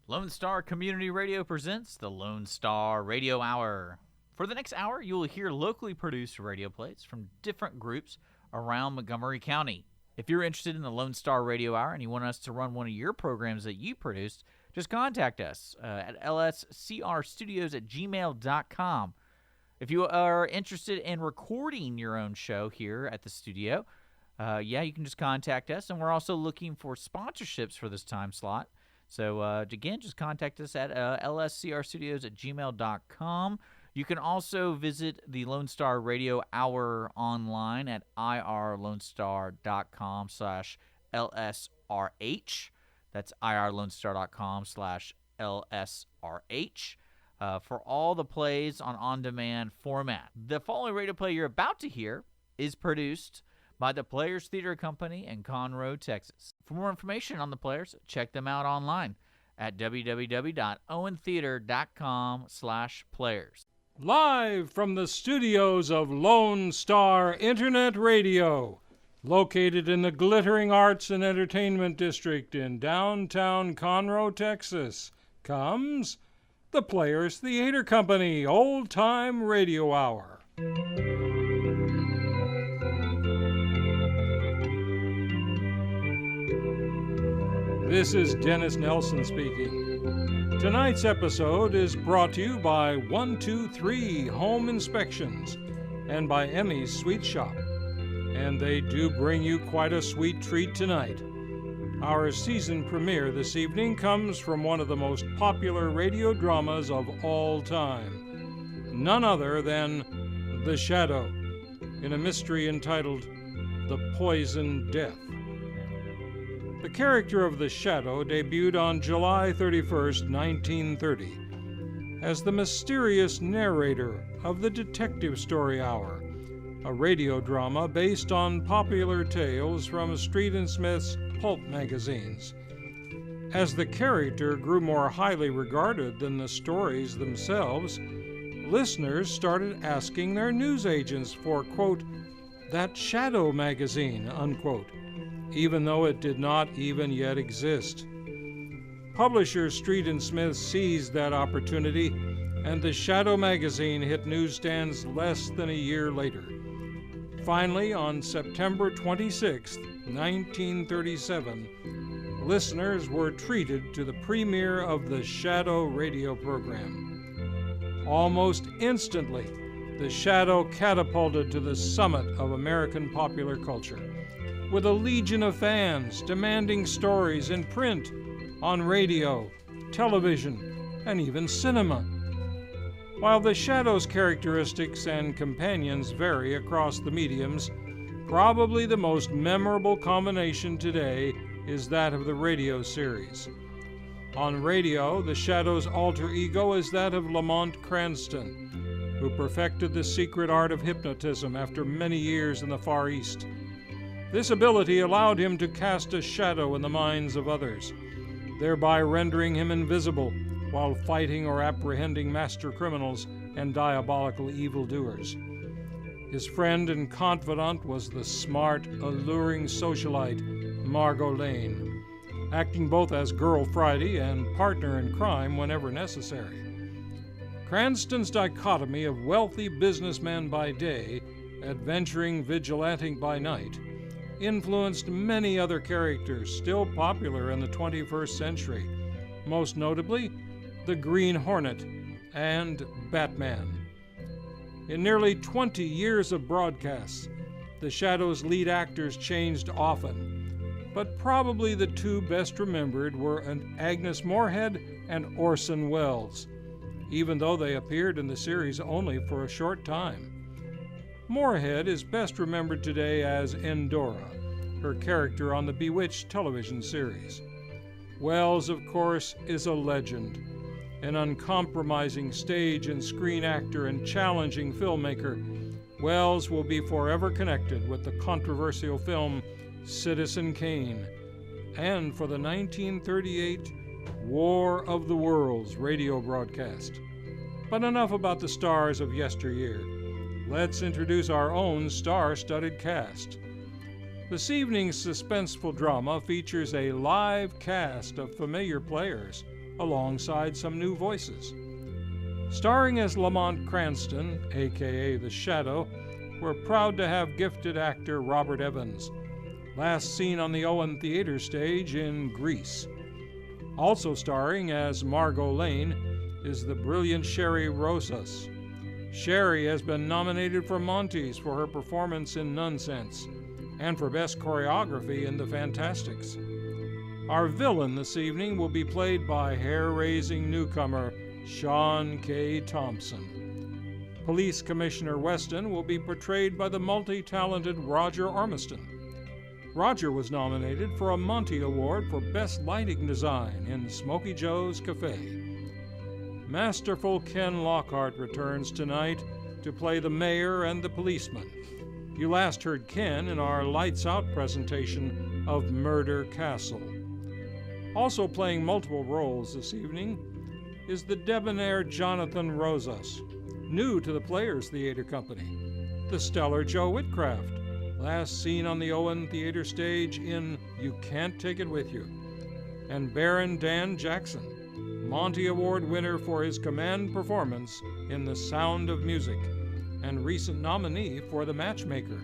Lone Star Community Radio presents the Lone Star Radio Hour. For the next hour, you will hear locally produced radio plays from different groups around Montgomery County. If you're interested in the Lone Star Radio Hour and you want us to run one of your programs that you produced, just contact us at lscrstudios@gmail.com. If you are interested in recording your own show here at the studio, you can just contact us. And we're also looking for sponsorships for this time slot. So, again, just contact us at lscrstudios@gmail.com. You can also visit the Lone Star Radio Hour online at irlonestar.com/LSRH. That's irlonestar.com/LSRH. For all the plays on on-demand format. The following radio play you're about to hear is produced by the Players Theater Company in Conroe, Texas. For more information on the Players, check them out online at www.owentheater.com/players. Live from the studios of Lone Star Internet Radio, located in the glittering arts and entertainment district in downtown Conroe, Texas, comes the Players Theater Company Old Time Radio Hour. This is Dennis Nelson speaking. Tonight's episode is brought to you by 123 Home Inspections and by Emmy's Sweet Shop. And they do bring you quite a sweet treat tonight. Our season premiere this evening comes from one of the most popular radio dramas of all time. None other than The Shadow, in a mystery entitled The Poison Death. The character of the Shadow debuted on July 31st, 1930, as the mysterious narrator of the Detective Story Hour, a radio drama based on popular tales from Street and Smith's pulp magazines. As the character grew more highly regarded than the stories themselves, listeners started asking their newsagents for, quote, that Shadow magazine, unquote, even though it did not even yet exist. Publisher Street and Smith seized that opportunity, and the Shadow magazine hit newsstands less than a year later. Finally, on September 26, 1937, listeners were treated to the premiere of the Shadow radio program. Almost instantly, the Shadow catapulted to the summit of American popular culture, with a legion of fans demanding stories in print, on radio, television, and even cinema. While the Shadow's characteristics and companions vary across the mediums, probably the most memorable combination today is that of the radio series. On radio, the Shadow's alter ego is that of Lamont Cranston, who perfected the secret art of hypnotism after many years in the Far East. This ability allowed him to cast a shadow in the minds of others, thereby rendering him invisible while fighting or apprehending master criminals and diabolical evildoers. His friend and confidant was the smart, alluring socialite Margot Lane, acting both as Girl Friday and partner in crime whenever necessary. Cranston's dichotomy of wealthy businessman by day, adventuring vigilante by night, influenced many other characters still popular in the 21st century, most notably the Green Hornet and Batman. In nearly 20 years of broadcasts, the Shadow's lead actors changed often, but probably the two best remembered were Agnes Moorehead and Orson Welles, even though they appeared in the series only for a short time. Moorehead is best remembered today as Endora, her character on the Bewitched television series. Welles, of course, is a legend, an uncompromising stage and screen actor and challenging filmmaker. Welles will be forever connected with the controversial film Citizen Kane, and for the 1938 War of the Worlds radio broadcast. But enough about the stars of yesteryear. Let's introduce our own star-studded cast. This evening's suspenseful drama features a live cast of familiar players alongside some new voices. Starring as Lamont Cranston, a.k.a. The Shadow, we're proud to have gifted actor Robert Evans, last seen on the Owen Theater stage in Grease. Also starring as Margot Lane is the brilliant Sherry Rosas. Sherry has been nominated for Monty's for her performance in Nonsense and for Best Choreography in The Fantastics. Our villain this evening will be played by hair-raising newcomer Sean K. Thompson. Police Commissioner Weston will be portrayed by the multi-talented Roger Ormiston. Roger was nominated for a Monty Award for Best Lighting Design in Smokey Joe's Cafe. Masterful Ken Lockhart returns tonight to play the mayor and the policeman. You last heard Ken in our Lights Out presentation of Murder Castle. Also playing multiple roles this evening is the debonair Jonathan Rosas, new to the Players Theater Company, the stellar Joe Whitcraft, last seen on the Owen Theater stage in You Can't Take It With You, and Baron Dan Jackson, Monty Award winner for his command performance in The Sound of Music, and recent nominee for The Matchmaker.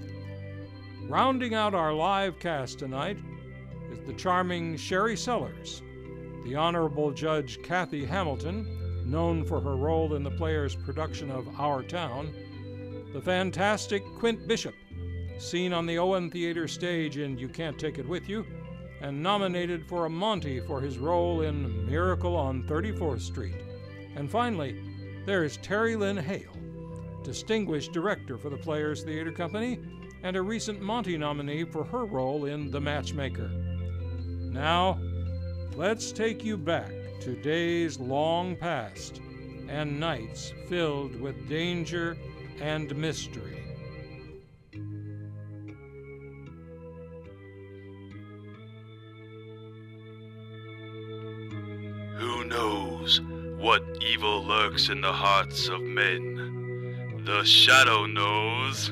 Rounding out our live cast tonight is the charming Sherry Sellers, the Honorable Judge Cathy Hamilton, known for her role in the Players' production of Our Town, the fantastic Quint Bishop, seen on the Owen Theater stage in You Can't Take It With You, and nominated for a Monty for his role in Miracle on 34th Street. And finally, there's Terry Lynn Hale, Distinguished Director for the Players Theater Company, and a recent Monty nominee for her role in The Matchmaker. Now, let's take you back to days long past and nights filled with danger and mystery. Who knows what evil lurks in the hearts of men? The Shadow knows.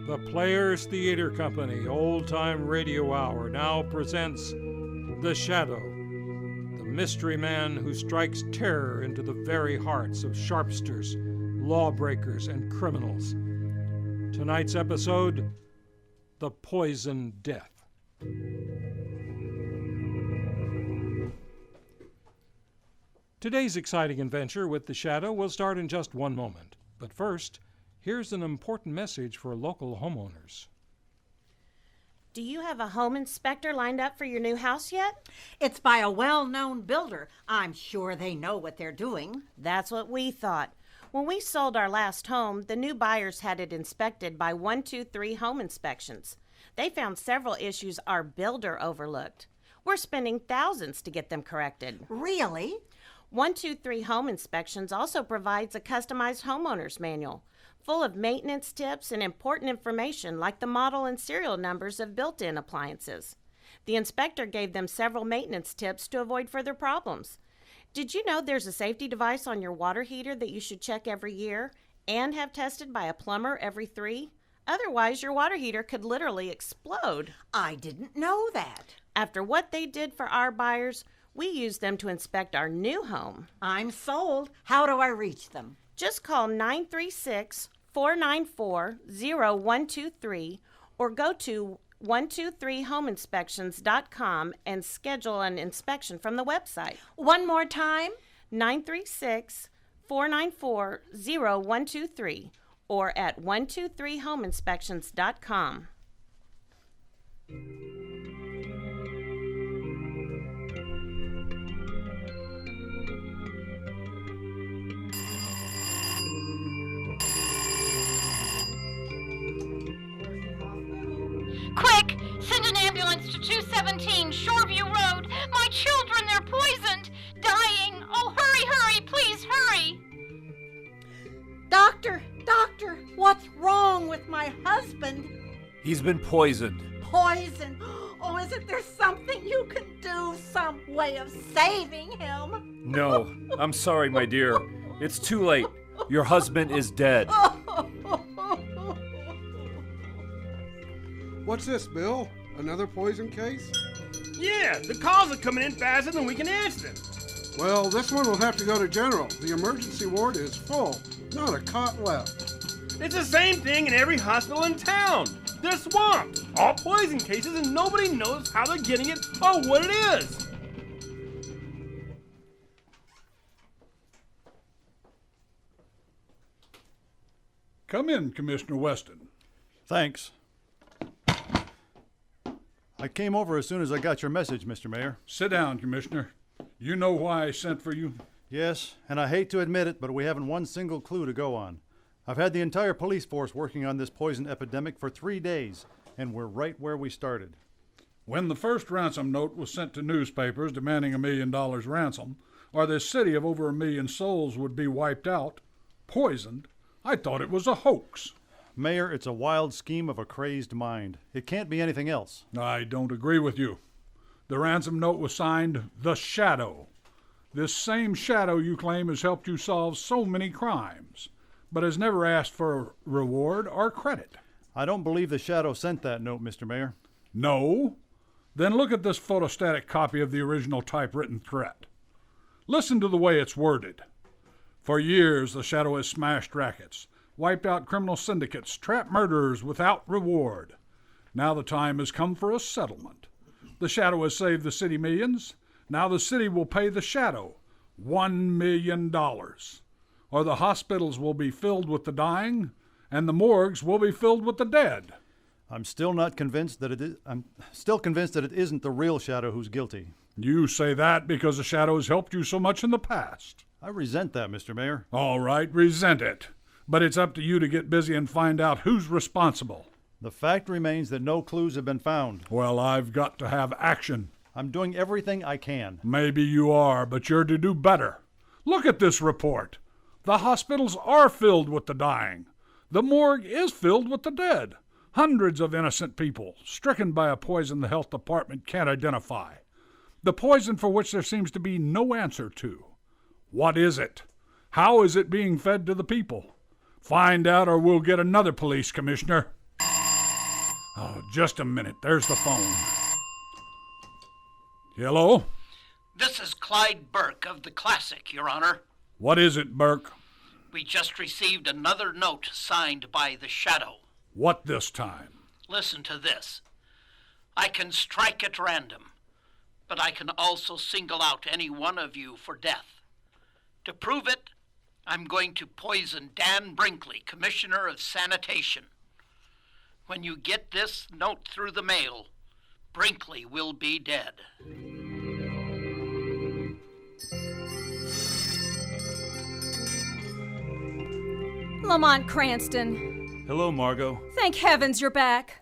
The Players Theater Company Old-Time Radio Hour now presents The Shadow, the mystery man who strikes terror into the very hearts of sharpsters, lawbreakers, and criminals. Tonight's episode, The Poison Death. Today's exciting adventure with The Shadow will start in just one moment. But first, here's an important message for local homeowners. Do you have a home inspector lined up for your new house yet? It's by a well-known builder. I'm sure they know what they're doing. That's what we thought. When we sold our last home, the new buyers had it inspected by 123 Home Inspections. They found several issues our builder overlooked. We're spending thousands to get them corrected. Really? 123 Home Inspections also provides a customized homeowner's manual, full of maintenance tips and important information like the model and serial numbers of built-in appliances. The inspector gave them several maintenance tips to avoid further problems. Did you know there's a safety device on your water heater that you should check every year and have tested by a plumber every 3? Otherwise, your water heater could literally explode. I didn't know that. After what they did for our buyers, we used them to inspect our new home. I'm sold. How do I reach them? Just call 936-494-0123 or go to 123homeinspections.com and schedule an inspection from the website. One more time? 936-494-0123 or at 123homeinspections.com. Quick! Send an ambulance to 217 Shoreview Road. My children, they're poisoned. Dying. Oh, hurry, hurry, please, hurry. Doctor, what's wrong with my husband? He's been poisoned. Poison. Oh, isn't there something you can do? Some way of saving him? No, I'm sorry, my dear. It's too late. Your husband is dead. What's this, Bill? Another poison case? Yeah, the calls are coming in faster than we can answer them. Well, this one will have to go to General. The emergency ward is full. Not a cot left. It's the same thing in every hospital in town. They're swamped. All poison cases and nobody knows how they're getting it or what it is. Come in, Commissioner Weston. Thanks. I came over as soon as I got your message, Mr. Mayor. Sit down, Commissioner. You know why I sent for you? Yes, and I hate to admit it, but we haven't one single clue to go on. I've had the entire police force working on this poison epidemic for 3 days, and we're right where we started. When the first ransom note was sent to newspapers demanding $1 million ransom, or this city of over 1 million souls would be wiped out, poisoned, I thought it was a hoax. Mayor, it's a wild scheme of a crazed mind. It can't be anything else. I don't agree with you. The ransom note was signed The Shadow. This same Shadow you claim has helped you solve so many crimes, but has never asked for reward or credit. I don't believe the Shadow sent that note, Mr. Mayor. No? Then look at this photostatic copy of the original typewritten threat. Listen to the way it's worded. For years, the Shadow has smashed rackets, wiped out criminal syndicates, trapped murderers without reward. Now the time has come for a settlement. The Shadow has saved the city millions. Now the city will pay the Shadow $1 million. Or the hospitals will be filled with the dying, and the morgues will be filled with the dead. I'm still convinced that it isn't the real Shadow who's guilty. You say that because the Shadow has helped you so much in the past. I resent that, Mr. Mayor. All right, resent it. But it's up to you to get busy and find out who's responsible. The fact remains that no clues have been found. Well, I've got to have action. I'm doing everything I can. Maybe you are, but you're to do better. Look at this report. The hospitals are filled with the dying. The morgue is filled with the dead. Hundreds of innocent people stricken by a poison the health department can't identify. The poison for which there seems to be no answer to. What is it? How is it being fed to the people? Find out or we'll get another police commissioner. Oh, just a minute. There's the phone. Hello? This is Clyde Burke of the Classic, Your Honor. What is it, Burke? We just received another note signed by the Shadow. What this time? Listen to this. I can strike at random, but I can also single out any one of you for death. To prove it, I'm going to poison Dan Brinkley, Commissioner of Sanitation. When you get this note through the mail, Brinkley will be dead. Lamont Cranston. Hello, Margot. Thank heavens you're back.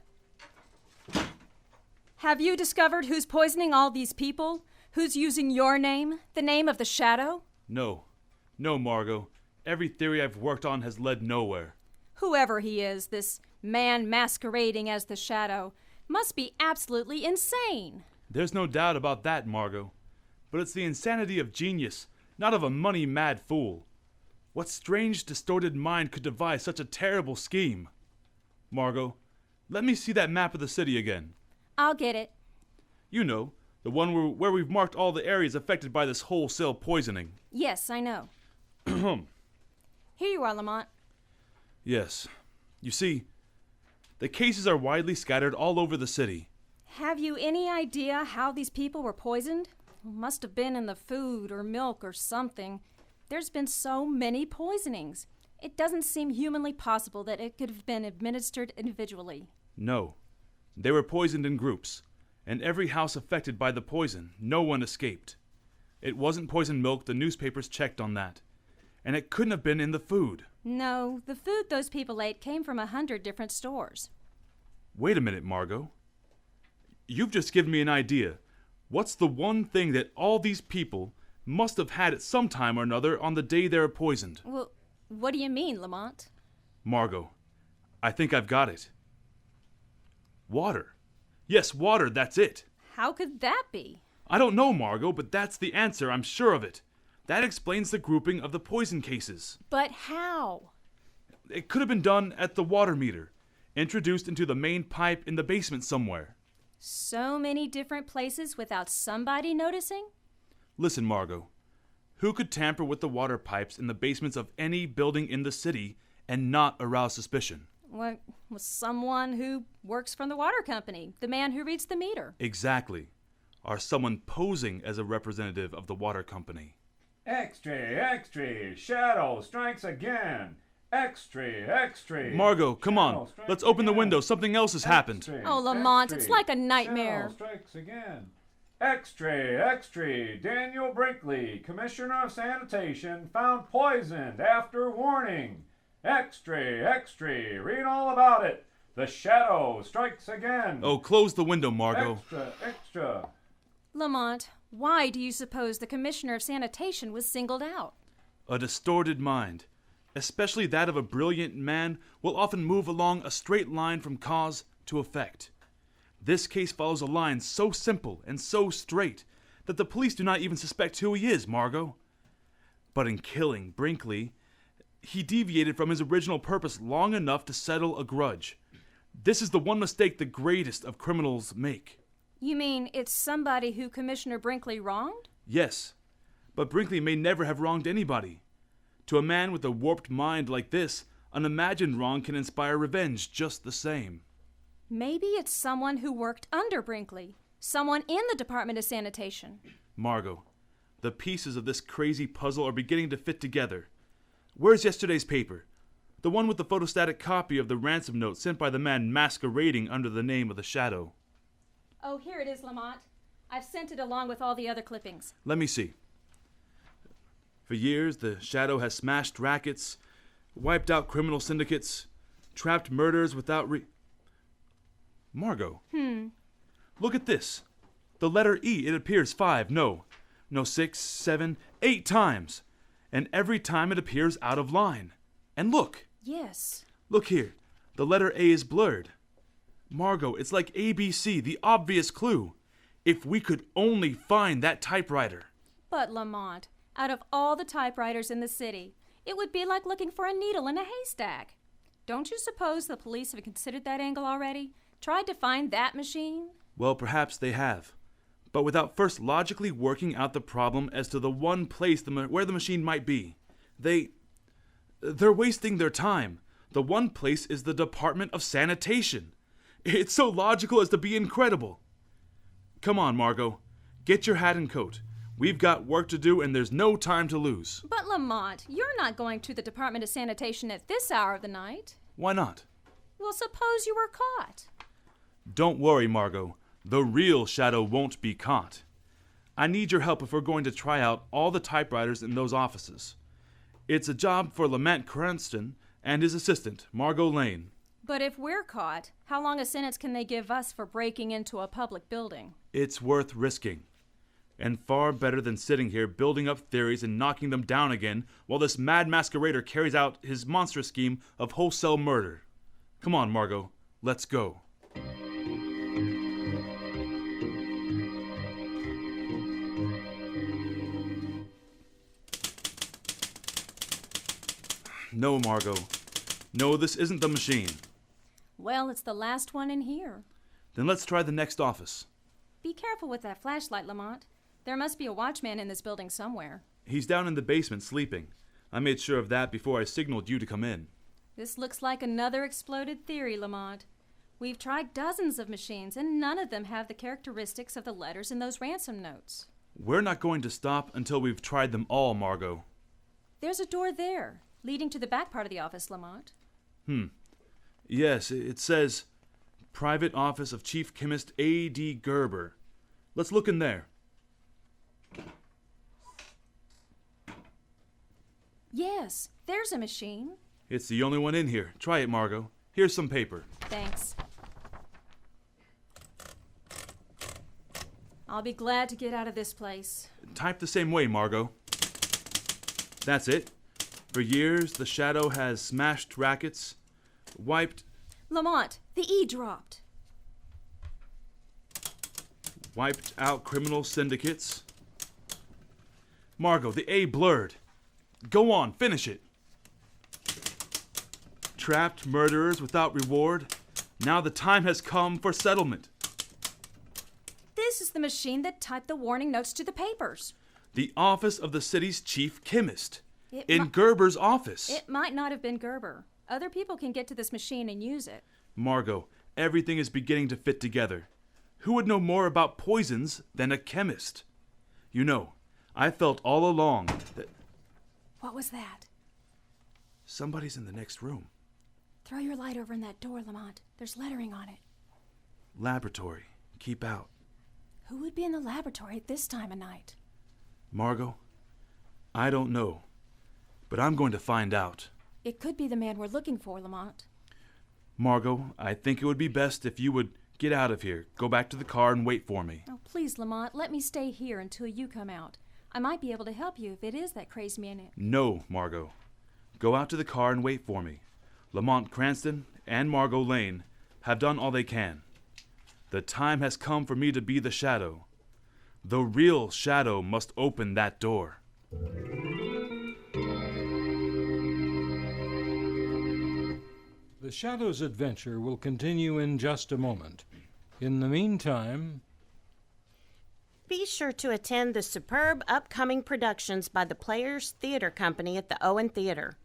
Have you discovered who's poisoning all these people? Who's using your name? The name of the Shadow? No, Margot. Every theory I've worked on has led nowhere. Whoever he is, this man masquerading as the Shadow, must be absolutely insane. There's no doubt about that, Margot. But it's the insanity of genius, not of a money-mad fool. What strange, distorted mind could devise such a terrible scheme? Margot, let me see that map of the city again. I'll get it. You know, the one where we've marked all the areas affected by this wholesale poisoning. Yes, I know. Here you are, Lamont. Yes. You see, the cases are widely scattered all over the city. Have you any idea how these people were poisoned? Must have been in the food or milk or something. There's been so many poisonings. It doesn't seem humanly possible that it could have been administered individually. No. They were poisoned in groups, and every house affected by the poison, no one escaped. It wasn't poisoned milk, the newspapers checked on that. And it couldn't have been in the food. No, the food those people ate came from 100 different stores. Wait a minute, Margot. You've just given me an idea. What's the one thing that all these people must have had at some time or another on the day they were poisoned? Well, what do you mean, Lamont? Margot, I think I've got it. Water. Yes, water, that's it. How could that be? I don't know, Margot, but that's the answer, I'm sure of it. That explains the grouping of the poison cases. But how? It could have been done at the water meter, introduced into the main pipe in the basement somewhere. So many different places without somebody noticing? Listen, Margot. Who could tamper with the water pipes in the basements of any building in the city and not arouse suspicion? What, was someone who works from the water company, the man who reads the meter. Exactly. Or someone posing as a representative of the water company. Extra, Shadow strikes again. Extra. Margot, come on. Let's open the window. Something else has happened. Oh, Lamont, it's like a nightmare. Shadow strikes again. Extra. Daniel Brinkley, Commissioner of Sanitation, found poisoned after warning. Extra. Read all about it. The Shadow strikes again. Oh, close the window, Margot. Extra. Lamont, why do you suppose the Commissioner of Sanitation was singled out? A distorted mind, especially that of a brilliant man, will often move along a straight line from cause to effect. This case follows a line so simple and so straight that the police do not even suspect who he is, Margot. But in killing Brinkley, he deviated from his original purpose long enough to settle a grudge. This is the one mistake the greatest of criminals make. You mean it's somebody who Commissioner Brinkley wronged? Yes, but Brinkley may never have wronged anybody. To a man with a warped mind like this, an imagined wrong can inspire revenge just the same. Maybe it's someone who worked under Brinkley. Someone in the Department of Sanitation. Margot, the pieces of this crazy puzzle are beginning to fit together. Where's yesterday's paper? The one with the photostatic copy of the ransom note sent by the man masquerading under the name of the Shadow. Oh, here it is, Lamont. I've sent it along with all the other clippings. Let me see. For years, the Shadow has smashed rackets, wiped out criminal syndicates, trapped murderers without Margot. Look at this. The letter E, it appears 6, 7, 8 times. And every time it appears out of line. And look. Yes. Look here. The letter A is blurred. Margot, it's like ABC, the obvious clue. If we could only find that typewriter. But, Lamont, out of all the typewriters in the city, it would be like looking for a needle in a haystack. Don't you suppose the police have considered that angle already? Tried to find that machine? Well, perhaps they have. But without first logically working out the problem as to the one place where the machine might be. They're wasting their time. The one place is the Department of Sanitation. It's so logical as to be incredible. Come on, Margot. Get your hat and coat. We've got work to do and there's no time to lose. But, Lamont, you're not going to the Department of Sanitation at this hour of the night. Why not? Well, suppose you were caught. Don't worry, Margot. The real Shadow won't be caught. I need your help if we're going to try out all the typewriters in those offices. It's a job for Lamont Cranston and his assistant, Margot Lane. But if we're caught, how long a sentence can they give us for breaking into a public building? It's worth risking. And far better than sitting here building up theories and knocking them down again while this mad masquerader carries out his monstrous scheme of wholesale murder. Come on, Margot. Let's go. No, Margot. No, this isn't the machine. Well, it's the last one in here. Then let's try the next office. Be careful with that flashlight, Lamont. There must be a watchman in this building somewhere. He's down in the basement sleeping. I made sure of that before I signaled you to come in. This looks like another exploded theory, Lamont. We've tried dozens of machines, and none of them have the characteristics of the letters in those ransom notes. We're not going to stop until we've tried them all, Margot. There's a door there, leading to the back part of the office, Lamont. Yes, it says, Private Office of Chief Chemist A.D. Gerber. Let's look in there. Yes, there's a machine. It's the only one in here. Try it, Margot. Here's some paper. Thanks. I'll be glad to get out of this place. Type the same way, Margot. That's it. For years, the Shadow has smashed rackets, wiped Lamont, the E dropped. Wiped out criminal syndicates. Margot, the A blurred. Go on, finish it. Trapped murderers without reward. Now the time has come for settlement. This is the machine that typed the warning notes to the papers. The office of the city's chief chemist. It in Gerber's office. It might not have been Gerber. Other people can get to this machine and use it. Margot, everything is beginning to fit together. Who would know more about poisons than a chemist? You know, I felt all along that... What was that? Somebody's in the next room. Throw your light over in that door, Lamont. There's lettering on it. Laboratory. Keep out. Who would be in the laboratory at this time of night? Margot, I don't know, but I'm going to find out. It could be the man we're looking for, Lamont. Margot, I think it would be best if you would get out of here. Go back to the car and wait for me. Oh, please, Lamont, let me stay here until you come out. I might be able to help you if it is that crazy man. No, Margot. Go out to the car and wait for me. Lamont Cranston and Margot Lane have done all they can. The time has come for me to be the shadow. The real shadow must open that door. The Shadow's adventure will continue in just a moment. In the meantime... Be sure to attend the superb upcoming productions by the Players Theater Company at the Owen Theater.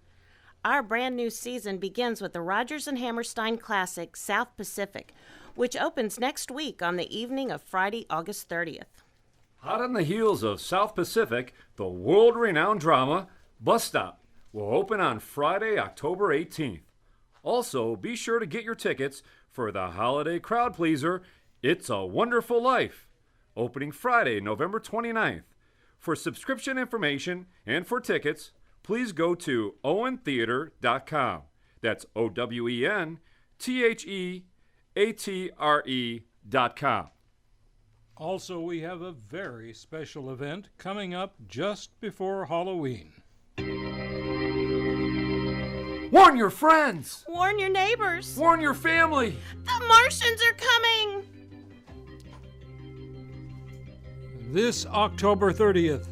Our brand new season begins with the Rodgers and Hammerstein classic, South Pacific, which opens next week on the evening of Friday, August 30th. Hot on the heels of South Pacific, the world-renowned drama, Bus Stop, will open on Friday, October 18th. Also, be sure to get your tickets for the holiday crowd pleaser, It's a Wonderful Life, opening Friday, November 29th. For subscription information and for tickets, please go to owentheatre.com. That's OWENTHEATRE.com. Also, we have a very special event coming up just before Halloween. Warn your friends! Warn your neighbors! Warn your family! The Martians are coming! This October 30th,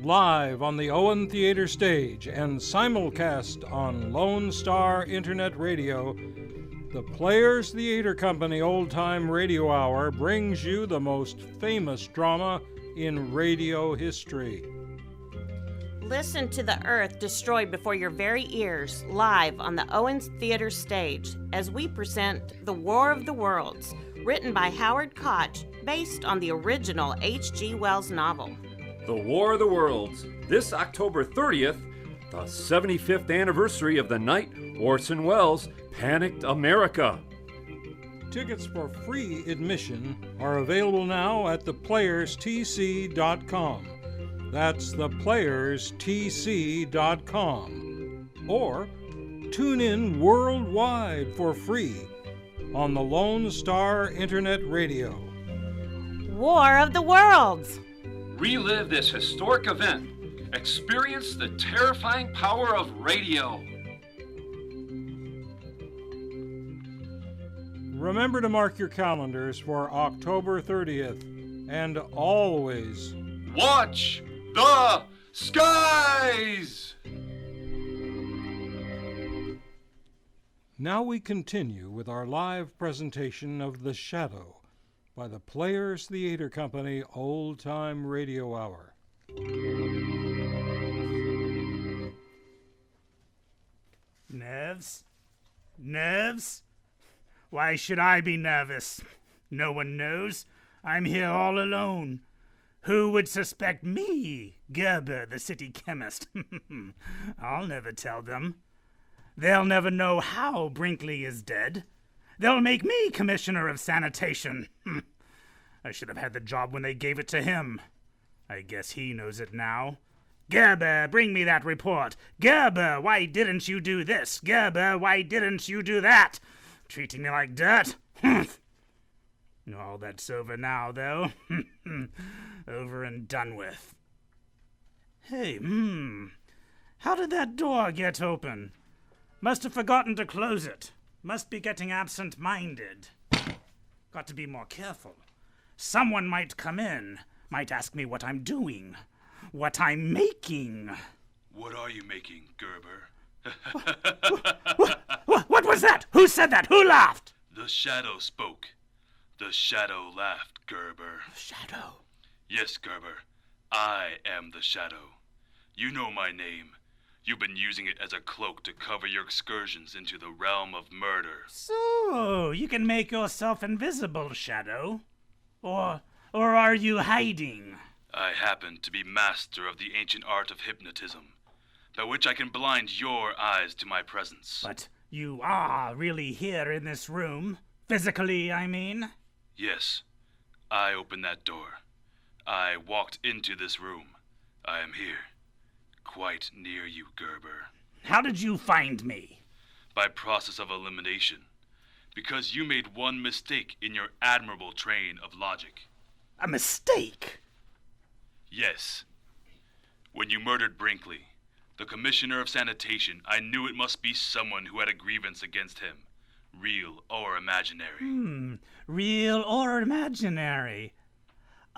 live on the Owen Theater stage and simulcast on Lone Star Internet Radio, the Players Theater Company Old Time Radio Hour brings you the most famous drama in radio history. Listen to the earth destroyed before your very ears, live on the Owens Theater stage, as we present The War of the Worlds, written by Howard Koch, based on the original H.G. Wells novel. The War of the Worlds, this October 30th, the 75th anniversary of the night Orson Welles panicked America. Tickets for free admission are available now at theplayerstc.com. That's theplayerstc.com. Or tune in worldwide for free on the Lone Star Internet Radio. War of the Worlds! Relive this historic event. Experience the terrifying power of radio. Remember to mark your calendars for October 30th, and always watch the skies! Now we continue with our live presentation of The Shadow by the Players Theater Company Old Time Radio Hour. Nerves? Nerves? Why should I be nervous? No one knows. I'm here all alone. Who would suspect me, Gerber, the city chemist? I'll never tell them. They'll never know how Brinkley is dead. They'll make me commissioner of sanitation. I should have had the job when they gave it to him. I guess he knows it now. Gerber, bring me that report. Gerber, why didn't you do this? Gerber, why didn't you do that? Treating me like dirt? All that's over now, though. Over and done with. Hey, how did that door get open? Must have forgotten to close it. Must be getting absent-minded. Got to be more careful. Someone might come in, might ask me what I'm doing, what I'm making. What are you making, Gerber? What was that? Who said that? Who laughed? The shadow spoke. The shadow laughed. Gerber. Shadow? Yes, Gerber. I am the Shadow. You know my name. You've been using it as a cloak to cover your excursions into the realm of murder. So, you can make yourself invisible, Shadow? Or are you hiding? I happen to be master of the ancient art of hypnotism, by which I can blind your eyes to my presence. But you are really here in this room? Physically, I mean? Yes. I opened that door. I walked into this room. I am here. Quite near you, Gerber. How did you find me? By process of elimination. Because you made one mistake in your admirable train of logic. A mistake? Yes. When you murdered Brinkley, the commissioner of sanitation, I knew it must be someone who had a grievance against him. Real or imaginary. Real or imaginary?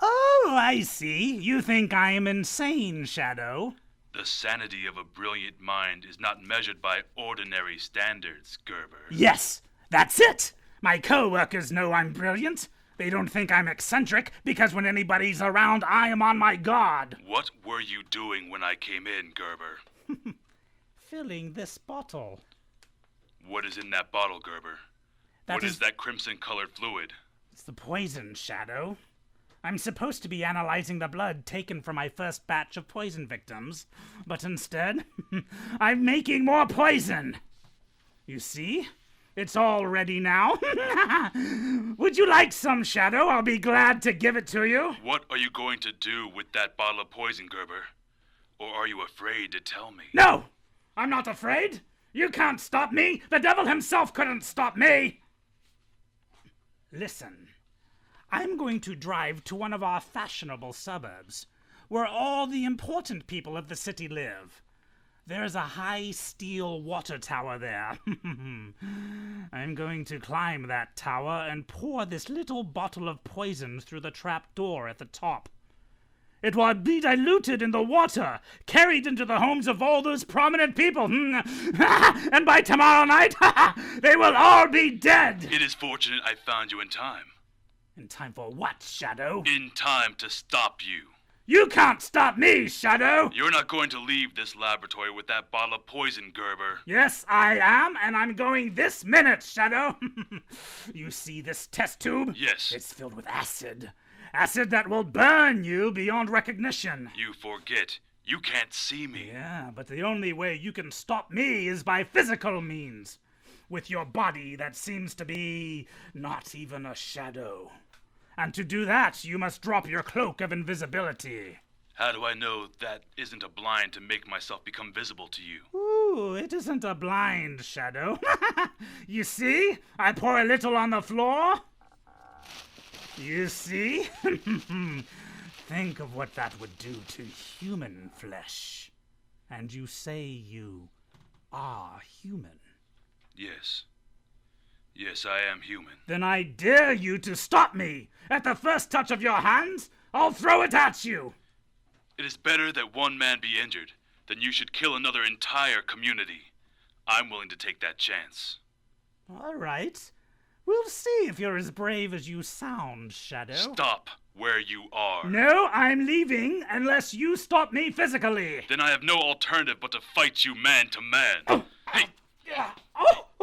Oh, I see. You think I am insane, Shadow. The sanity of a brilliant mind is not measured by ordinary standards, Gerber. Yes, that's it. My co-workers know I'm brilliant. They don't think I'm eccentric because when anybody's around, I am on my guard. What were you doing when I came in, Gerber? Filling this bottle. What is in that bottle, Gerber? What is that crimson-colored fluid? It's the poison, Shadow. I'm supposed to be analyzing the blood taken from my first batch of poison victims, but instead, I'm making more poison. You see? It's all ready now. Would you like some, Shadow? I'll be glad to give it to you. What are you going to do with that bottle of poison, Gerber? Or are you afraid to tell me? No! I'm not afraid. You can't stop me. The devil himself couldn't stop me. Listen. I'm going to drive to one of our fashionable suburbs, where all the important people of the city live. There's a high steel water tower there. I'm going to climb that tower and pour this little bottle of poison through the trap door at the top. It will be diluted in the water, carried into the homes of all those prominent people. And by tomorrow night, they will all be dead. It is fortunate I found you in time. In time for what, Shadow? In time to stop you. You can't stop me, Shadow! You're not going to leave this laboratory with that bottle of poison, Gerber. Yes, I am, and I'm going this minute, Shadow. You see this test tube? Yes. It's filled with acid. Acid that will burn you beyond recognition. You forget. You can't see me. Yeah, but the only way you can stop me is by physical means. With your body that seems to be not even a shadow. And to do that, you must drop your cloak of invisibility. How do I know that isn't a blind to make myself become visible to you? Ooh, it isn't a blind, Shadow. You see? I pour a little on the floor. You see? Think of what that would do to human flesh. And you say you are human. Yes. Yes, I am human. Then I dare you to stop me. At the first touch of your hands, I'll throw it at you. It is better that one man be injured than you should kill another entire community. I'm willing to take that chance. All right. We'll see if you're as brave as you sound, Shadow. Stop where you are. No, I'm leaving unless you stop me physically. Then I have no alternative but to fight you man to man. Hey.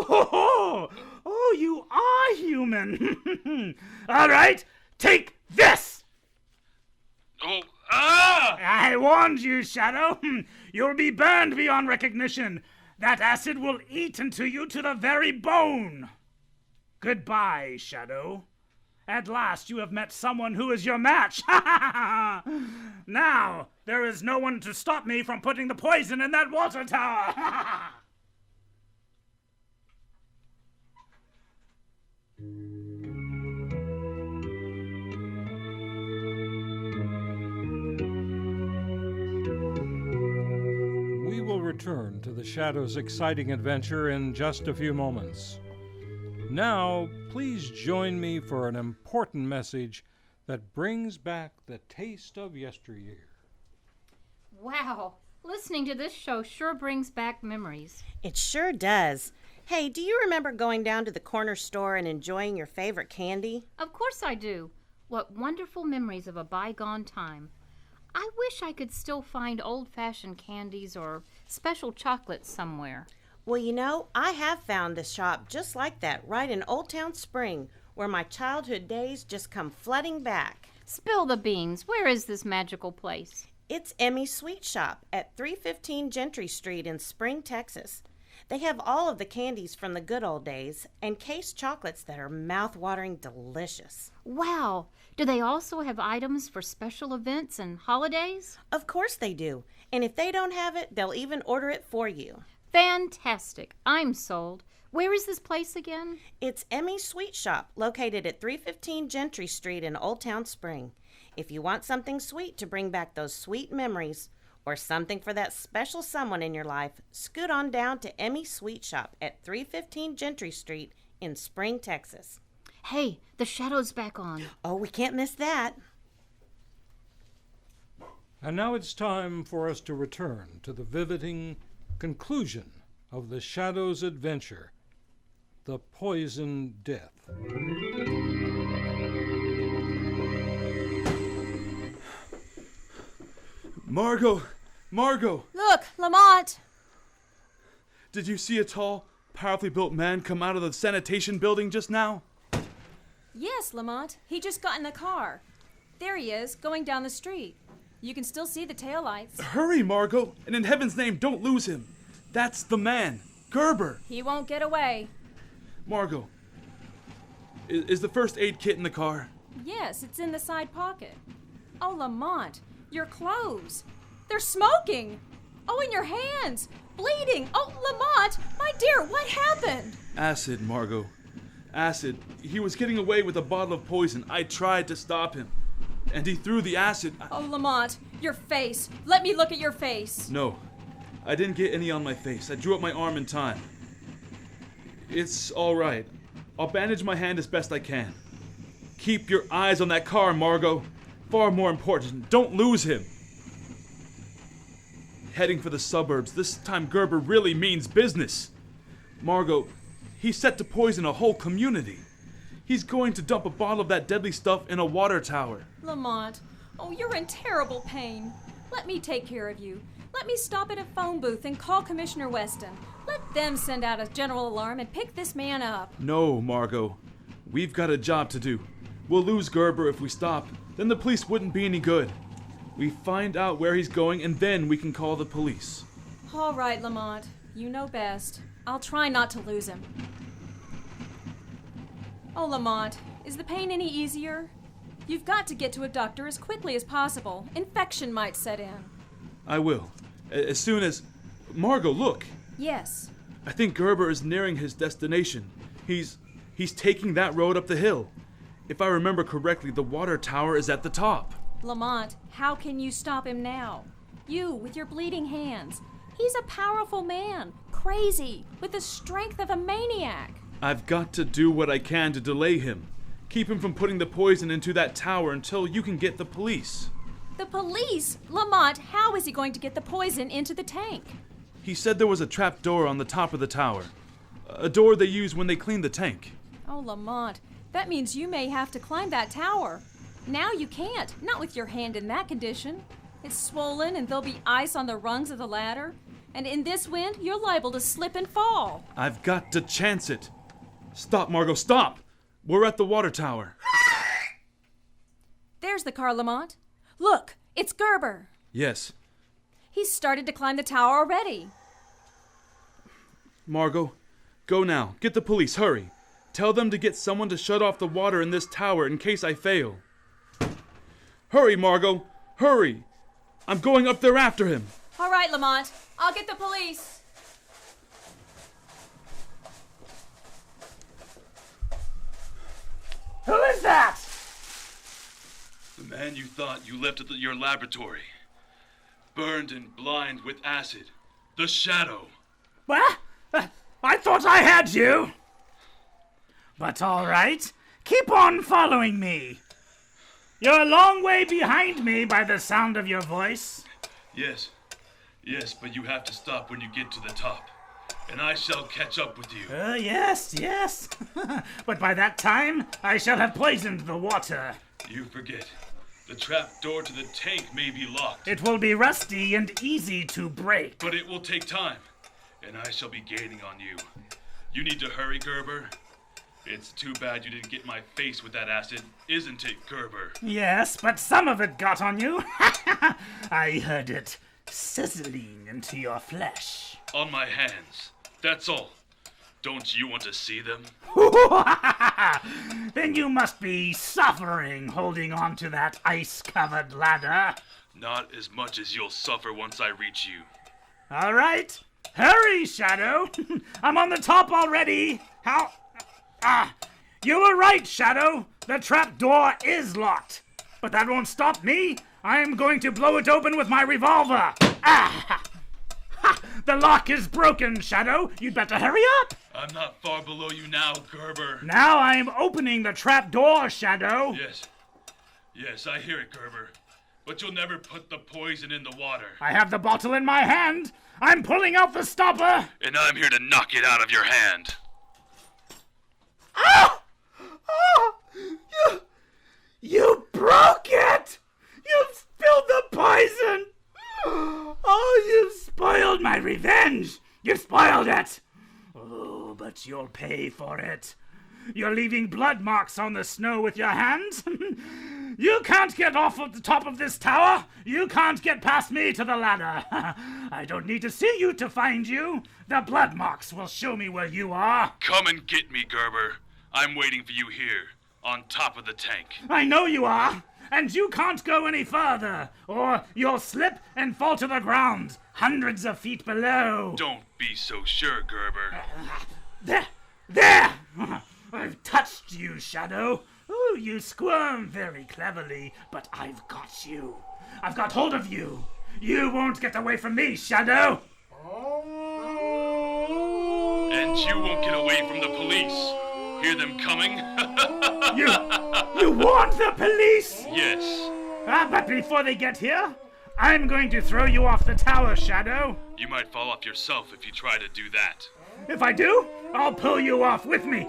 Oh, you are human. All right, take this. I warned you, Shadow. You'll be burned beyond recognition. That acid will eat into you to the very bone. Goodbye, Shadow. At last you have met someone who is your match. Now, there is no one to stop me from putting the poison in that water tower. We will return to the Shadow's exciting adventure in just a few moments. Now, please join me for an important message that brings back the taste of yesteryear. Wow, listening to this show sure brings back memories. It sure does. Hey, do you remember going down to the corner store and enjoying your favorite candy? Of course I do. What wonderful memories of a bygone time. I wish I could still find old-fashioned candies or special chocolates somewhere. Well, you know, I have found a shop just like that right in Old Town Spring, where my childhood days just come flooding back. Spill the beans. Where is this magical place? It's Emmy's Sweet Shop at 315 Gentry Street in Spring, Texas. They have all of the candies from the good old days and case chocolates that are mouth-watering delicious. Wow! Do they also have items for special events and holidays? Of course they do. And if they don't have it, they'll even order it for you. Fantastic. I'm sold. Where is this place again? It's Emmy's Sweet Shop, located at 315 Gentry Street in Old Town Spring. If you want something sweet to bring back those sweet memories, or something for that special someone in your life, scoot on down to Emmy's Sweet Shop at 315 Gentry Street in Spring, Texas. Hey, the shadow's back on. Oh, we can't miss that. And now it's time for us to return to the riveting conclusion of the Shadow's adventure, the poison death. Margot! Look, Lamont! Did you see a tall, powerfully built man come out of the sanitation building just now? Yes, Lamont. He just got in the car. There he is, going down the street. You can still see the taillights. Hurry, Margot, and in heaven's name, don't lose him. That's the man, Gerber. He won't get away. Margot, is the first aid kit in the car? Yes, it's in the side pocket. Oh, Lamont, your clothes. They're smoking. Oh, in your hands. Bleeding. Oh, Lamont, my dear, what happened? Acid, Margot. Acid. He was getting away with a bottle of poison. I tried to stop him. And he threw the acid. Oh, Lamont, your face. Let me look at your face. No, I didn't get any on my face. I drew up my arm in time. It's all right. I'll bandage my hand as best I can. Keep your eyes on that car, Margot. Far more important, don't lose him. Heading for the suburbs. This time Gerber really means business. Margot, he's set to poison a whole community. He's going to dump a bottle of that deadly stuff in a water tower. Lamont, oh, you're in terrible pain. Let me take care of you. Let me stop at a phone booth and call Commissioner Weston. Let them send out a general alarm and pick this man up. No, Margot. We've got a job to do. We'll lose Gerber if we stop. Then the police wouldn't be any good. We find out where he's going, and then we can call the police. All right, Lamont. You know best. I'll try not to lose him. Oh, Lamont, is the pain any easier? You've got to get to a doctor as quickly as possible. Infection might set in. I will. As soon as... Margot, look! Yes. I think Gerber is nearing his destination. He's taking that road up the hill. If I remember correctly, the water tower is at the top. Lamont, how can you stop him now? You, with your bleeding hands. He's a powerful man, crazy, with the strength of a maniac. I've got to do what I can to delay him. Keep him from putting the poison into that tower until you can get the police. The police? Lamont, how is he going to get the poison into the tank? He said there was a trap door on the top of the tower. A door they use when they clean the tank. Oh, Lamont, that means you may have to climb that tower. Now you can't, not with your hand in that condition. It's swollen and there'll be ice on the rungs of the ladder. And in this wind, you're liable to slip and fall. I've got to chance it. Stop, Margot, stop! We're at the water tower. There's the car, Lamont. Look, it's Gerber. Yes. He's started to climb the tower already. Margot, go now. Get the police, hurry. Tell them to get someone to shut off the water in this tower in case I fail. Hurry, Margot, hurry! I'm going up there after him. All right, Lamont. I'll get the police. Who is that? The man you thought you left at your laboratory. Burned and blind with acid. The Shadow. What? I thought I had you. But all right. Keep on following me. You're a long way behind me by the sound of your voice. Yes, but you have to stop when you get to the top. And I shall catch up with you. Yes. But by that time, I shall have poisoned the water. You forget. The trap door to the tank may be locked. It will be rusty and easy to break. But it will take time, and I shall be gaining on you. You need to hurry, Gerber. It's too bad you didn't get my face with that acid, isn't it, Gerber? Yes, but some of it got on you. I heard it sizzling into your flesh. On my hands. That's all. Don't you want to see them? Then you must be suffering holding on to that ice-covered ladder. Not as much as you'll suffer once I reach you. All right. Hurry, Shadow. I'm on the top already. How? You were right, Shadow. The trap door is locked. But that won't stop me. I am going to blow it open with my revolver. The lock is broken, Shadow. You'd better hurry up. I'm not far below you now, Gerber. Now I'm opening the trap door, Shadow. Yes, I hear it, Gerber. But you'll never put the poison in the water. I have the bottle in my hand. I'm pulling out the stopper. And I'm here to knock it out of your hand. You broke it! You've spilled the poison! Oh, you've spoiled my revenge! You've spoiled it! Oh, but you'll pay for it. You're leaving blood marks on the snow with your hands. You can't get off of the top of this tower. You can't get past me to the ladder. I don't need to see you to find you. The blood marks will show me where you are. Come and get me, Gerber. I'm waiting for you here, on top of the tank. I know you are. And you can't go any further, or you'll slip and fall to the ground, hundreds of feet below. Don't be so sure, Gerber. There! I've touched you, Shadow. Ooh, you squirm very cleverly, but I've got you. I've got hold of you. You won't get away from me, Shadow. And you won't get away from the police. Hear them coming? You warned the police? Yes. But before they get here, I'm going to throw you off the tower, Shadow. You might fall off yourself if you try to do that. If I do, I'll pull you off with me.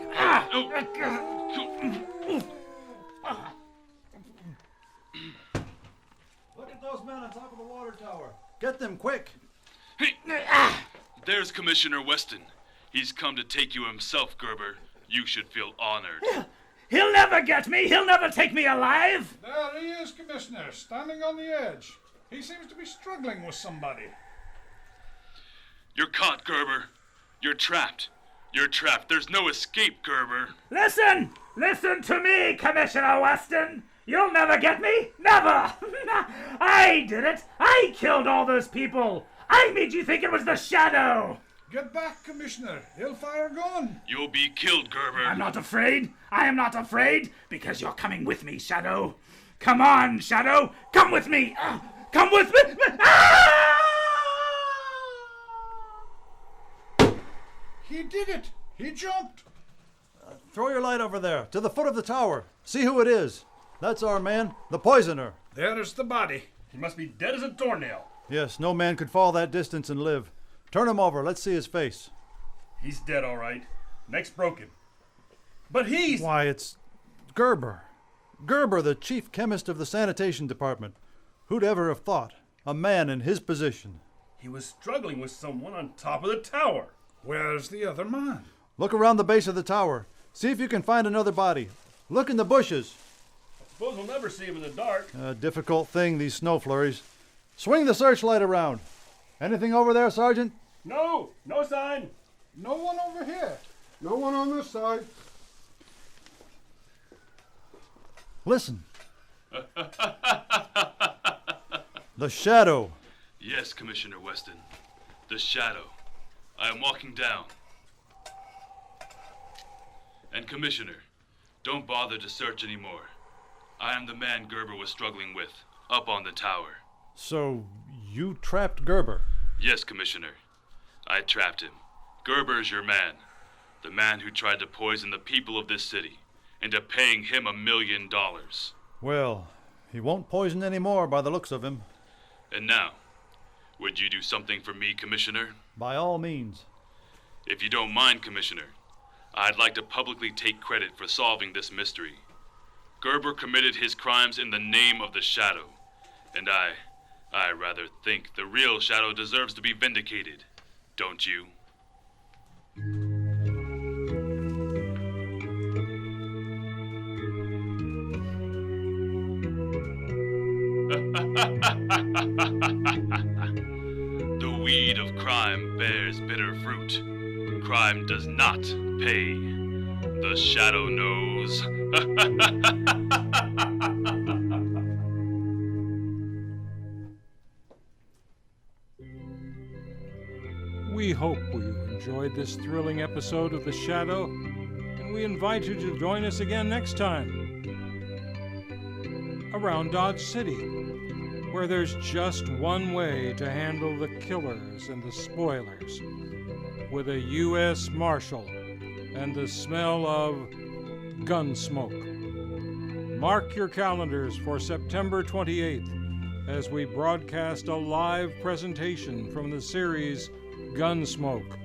Look at those men on top of the water tower. Get them quick. Hey, there's Commissioner Weston. He's come to take you himself, Gerber. You should feel honored. He'll never get me. He'll never take me alive. There he is, Commissioner, standing on the edge. He seems to be struggling with somebody. You're caught, Gerber. You're trapped. You're trapped. There's no escape, Gerber. Listen! Listen to me, Commissioner Weston! You'll never get me! Never! I did it! I killed all those people! I made you think it was the Shadow! Get back, Commissioner. He'll fire a gun. You'll be killed, Gerber. I'm not afraid. I am not afraid, because you're coming with me, Shadow. Come on, Shadow! Come with me! Come with me! He did it! He jumped! Throw your light over there, to the foot of the tower. See who it is. That's our man, the poisoner. There's the body. He must be dead as a doornail. Yes, no man could fall that distance and live. Turn him over. Let's see his face. He's dead, all right. Neck's broken. But he's... Why, it's Gerber. Gerber, the chief chemist of the sanitation department. Who'd ever have thought? A man in his position. He was struggling with someone on top of the tower. Where's the other man? Look around the base of the tower. See if you can find another body. Look in the bushes. I suppose we'll never see him in the dark. A difficult thing, these snow flurries. Swing the searchlight around. Anything over there, Sergeant? No sign. No one over here. No one on this side. Listen. The Shadow. Yes, Commissioner Weston. The Shadow. I am walking down. And Commissioner, don't bother to search anymore. I am the man Gerber was struggling with, up on the tower. So, you trapped Gerber? Yes, Commissioner. I trapped him. Gerber's your man. The man who tried to poison the people of this city into paying him $1 million. Well, he won't poison any more by the looks of him. And now, would you do something for me, Commissioner? By all means. If you don't mind, Commissioner, I'd like to publicly take credit for solving this mystery. Gerber committed his crimes in the name of the Shadow. And I rather think the real Shadow deserves to be vindicated. Don't you? The weed of crime bears bitter fruit. Crime does not pay. The Shadow knows. We hope you enjoyed this thrilling episode of The Shadow, and we invite you to join us again next time around Dodge City, where there's just one way to handle the killers and the spoilers, with a U.S. Marshal and the smell of gun smoke. Mark your calendars for September 28th as we broadcast a live presentation from the series Gunsmoke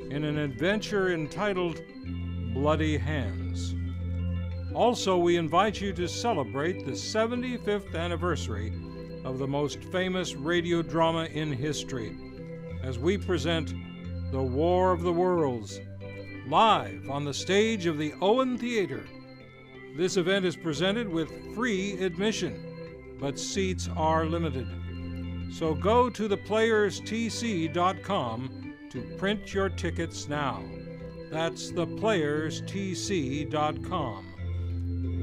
in an adventure entitled Bloody Hands. Also, we invite you to celebrate the 75th anniversary of the most famous radio drama in history as we present The War of the Worlds live on the stage of the Owen Theater. This event is presented with free admission, but seats are limited. So go to theplayerstc.com to print your tickets now. That's theplayerstc.com.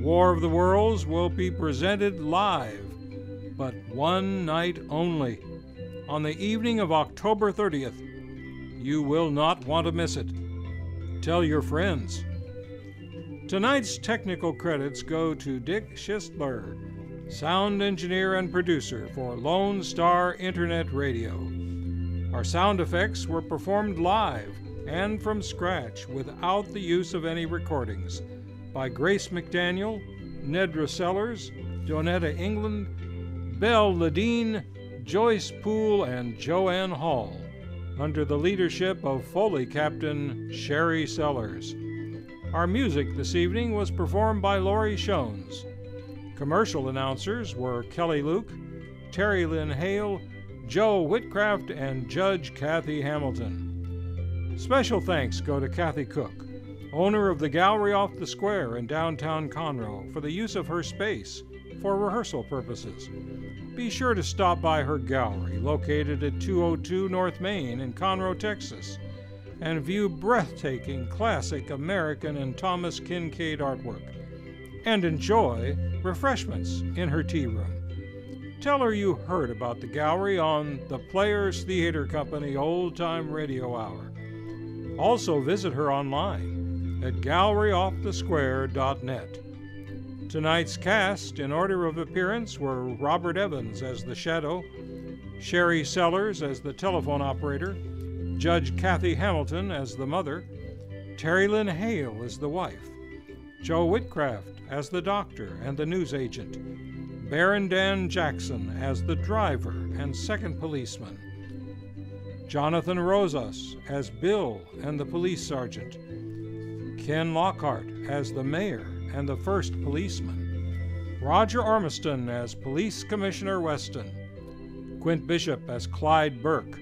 War of the Worlds will be presented live, but one night only, on the evening of October 30th. You will not want to miss it. Tell your friends. Tonight's technical credits go to Dick Schistler, sound engineer and producer for Lone Star Internet Radio. Our sound effects were performed live and from scratch without the use of any recordings by Grace McDaniel, Nedra Sellers, Donetta England, Belle Ladine, Joyce Poole, and Joanne Hall, under the leadership of Foley Captain Sherry Sellers. Our music this evening was performed by Laurie Shones. Commercial announcers were Kelly Luke, Terry Lynn Hale, Joe Whitcraft, and Judge Cathy Hamilton. Special thanks go to Kathy Cook, owner of the Gallery Off the Square in downtown Conroe, for the use of her space for rehearsal purposes. Be sure to stop by her gallery, located at 202 North Main in Conroe, Texas, and view breathtaking classic American and Thomas Kincaid artwork, and enjoy refreshments in her tea room. Tell her you heard about the gallery on the Players Theater Company Old Time Radio Hour. Also visit her online at galleryoffthesquare.net. Tonight's cast, in order of appearance, were Robert Evans as the Shadow, Sherry Sellers as the telephone operator, Judge Cathy Hamilton as the mother, Terry Lynn Hale as the wife, Joe Whitcraft as the doctor and the news agent, Baron Dan Jackson as the driver and second policeman, Jonathan Rosas as Bill and the police sergeant, Ken Lockhart as the mayor and the first policeman, Roger Ormiston as Police Commissioner Weston, Quint Bishop as Clyde Burke,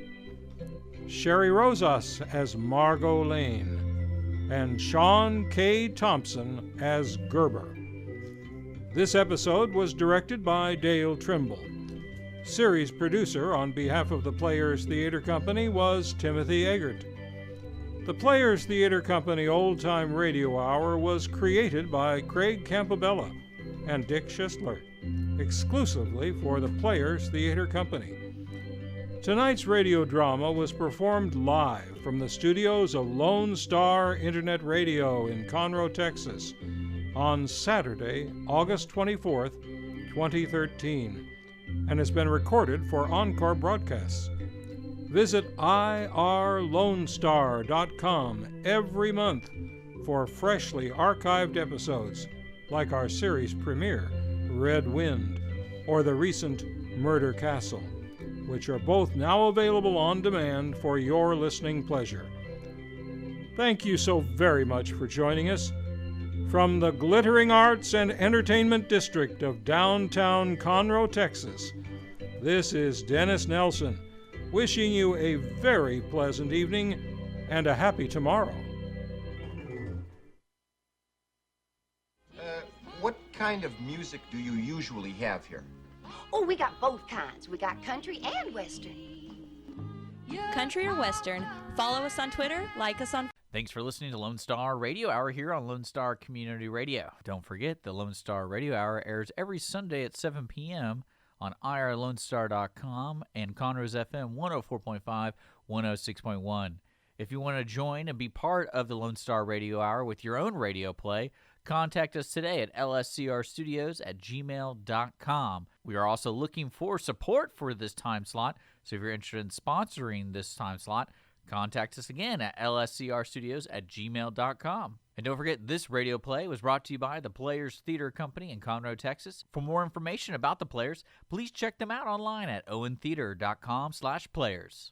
Sherry Rosas as Margot Lane, and Sean K. Thompson as Gerber. This episode was directed by Dale Trimble. Series producer on behalf of the Players Theater Company was Timothy Eggert. The Players Theater Company Old Time Radio Hour was created by Craig Campobella and Dick Schistler, exclusively for the Players Theater Company. Tonight's radio drama was performed live from the studios of Lone Star Internet Radio in Conroe, Texas, on Saturday, August 24th, 2013, and has been recorded for encore broadcasts. Visit irlonestar.com every month for freshly archived episodes like our series premiere, Red Wind, or the recent Murder Castle, which are both now available on demand for your listening pleasure. Thank you so very much for joining us. From the glittering arts and entertainment district of downtown Conroe, Texas, this is Dennis Nelson, wishing you a very pleasant evening and a happy tomorrow. What kind of music do you usually have here? Oh, we got both kinds. We got country and western. Country or western? Follow us on Twitter, like us on... Thanks for listening to Lone Star Radio Hour here on Lone Star Community Radio. Don't forget, the Lone Star Radio Hour airs every Sunday at 7 p.m. on irlonestar.com and Conroe's FM 104.5, 106.1. If you want to join and be part of the Lone Star Radio Hour with your own radio play, contact us today at lscrstudios at gmail.com. We are also looking for support for this time slot, so if you're interested in sponsoring this time slot, contact us again at lscrstudios at gmail.com. And don't forget, this radio play was brought to you by the Players Theater Company in Conroe, Texas. For more information about the Players, please check them out online at owentheater.com/players.